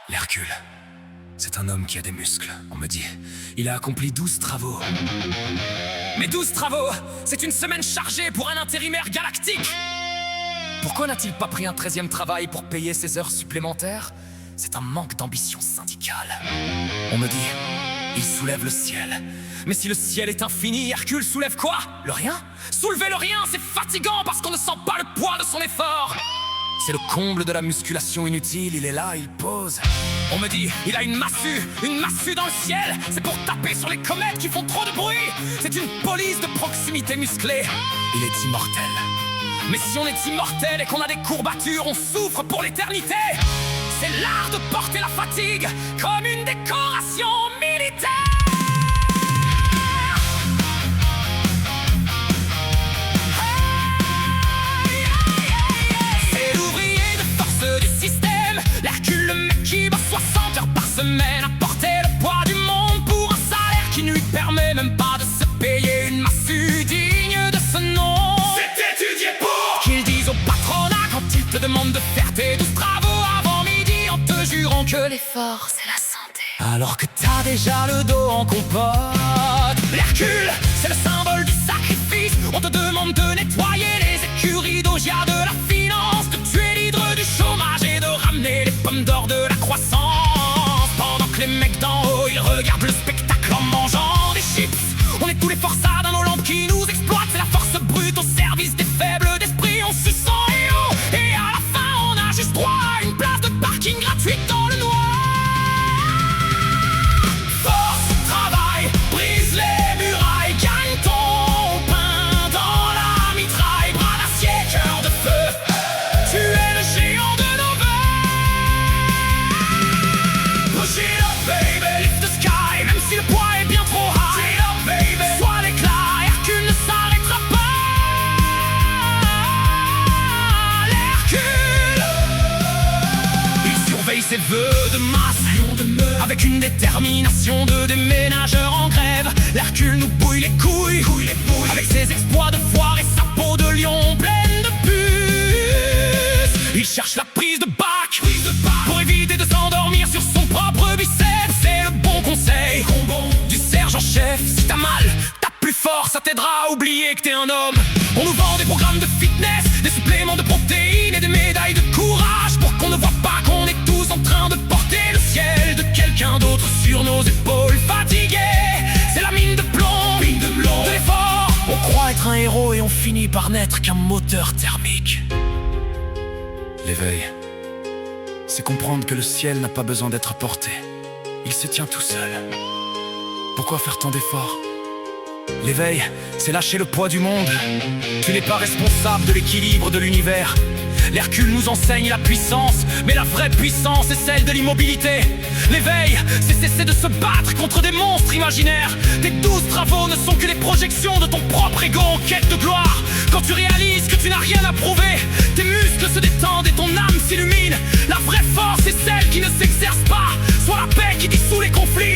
L'Hercule, c'est un homme qui a des muscles, on me dit. Il a accompli 12 travaux. Mais 12 travaux, c'est une semaine chargée pour un intérimaire galactique. Pourquoi n'a-t-il pas pris un 13e travail pour payer ses heures supplémentaires? C'est un manque d'ambition syndicale. On me dit, il soulève le ciel. Mais si le ciel est infini, Hercule soulève quoi? Le rien? Soulever le rien, c'est fatigant parce qu'on ne sent pas le poids de son effort. C'est le comble de la musculation inutile, il est là, il pose. On me dit, il a une massue dans le ciel. C'est pour taper sur les comètes qui font trop de bruit. C'est une police de proximité musclée. Il est immortel. Mais si on est immortel et qu'on a des courbatures, on souffre pour l'éternité. C'est l'art de porter la fatigue comme une décoration militaire. C'est l'ouvrier de force du système, l'Hercule, le mec qui bosse 60 heures par semaine à porter le poids du monde pour un salaire qui ne lui permet même pas de se payer une massue digne de ce nom. C'est étudié pour qu'ils disent au patronat quand il te demande de faire tes 12 travaux avant midi en te jurant que l'effort c'est la santé. Alors que t'as déjà le dos en compote. L'Hercule, c'est le symbole du sacrifice. On te demande de nettoyer les écuries d'Augia de la finance, de tuer l'hydre du chômage et de ramener les pommes d'or de la croissance. Pendant que les mecs d'en haut, ils regardent le spectacle en mangeant des chips. On est tous les forçats dans nos lampes qui nous exploitent. C'est la force brute au service des faibles d'esprit. On se sent héros et à la fin on a juste droit à une place de parking gratuite dans le noir. Force, travail, brise les murailles, gagne ton pain dans la mitraille. Bras d'acier, cœur de feu, tu es le géant de nos veines. Push it up baby, lift the sky. Même si le poids est bien trop high, push it up baby, sois l'éclat, Hercule ne s'arrêtera pas. L'Hercule, il surveille ses vœux de masse avec une détermination de déménageur en grève. L'Hercule nous bouille les couilles, avec ses exploits de foire et sa peau de lion pleine de puces. Il cherche la prise de bac pour éviter de s'endormir sur son propre biceps. C'est le bon conseil du sergent-chef. Si t'as mal, tape plus fort, ça t'aidera à oublier que t'es un homme. On nous vend des programmes de fitness, des suppléments de protéines et des médailles de courage pour qu'on ne voit pas qu'on est tous en train de porter le ciel de quelqu'un d'autre sur nos épaules fatiguées. C'est la mine de plomb de l'effort. On croit être un héros et on finit par n'être qu'un moteur thermique. L'éveil, c'est comprendre que le ciel n'a pas besoin d'être porté. Il se tient tout seul. Pourquoi faire tant d'efforts? L'éveil, c'est lâcher le poids du monde. Tu n'es pas responsable de l'équilibre de l'univers. L'Hercule nous enseigne la puissance, mais la vraie puissance est celle de l'immobilité. L'éveil, c'est cesser de se battre contre des monstres imaginaires. Tes 12 travaux ne sont que les projections de ton propre ego en quête de gloire. Quand tu réalises que tu n'as rien à prouver, tes muscles se détendent et ton âme s'illumine. La vraie force est celle qui ne s'exerce pas, soit la paix qui dissout les conflits.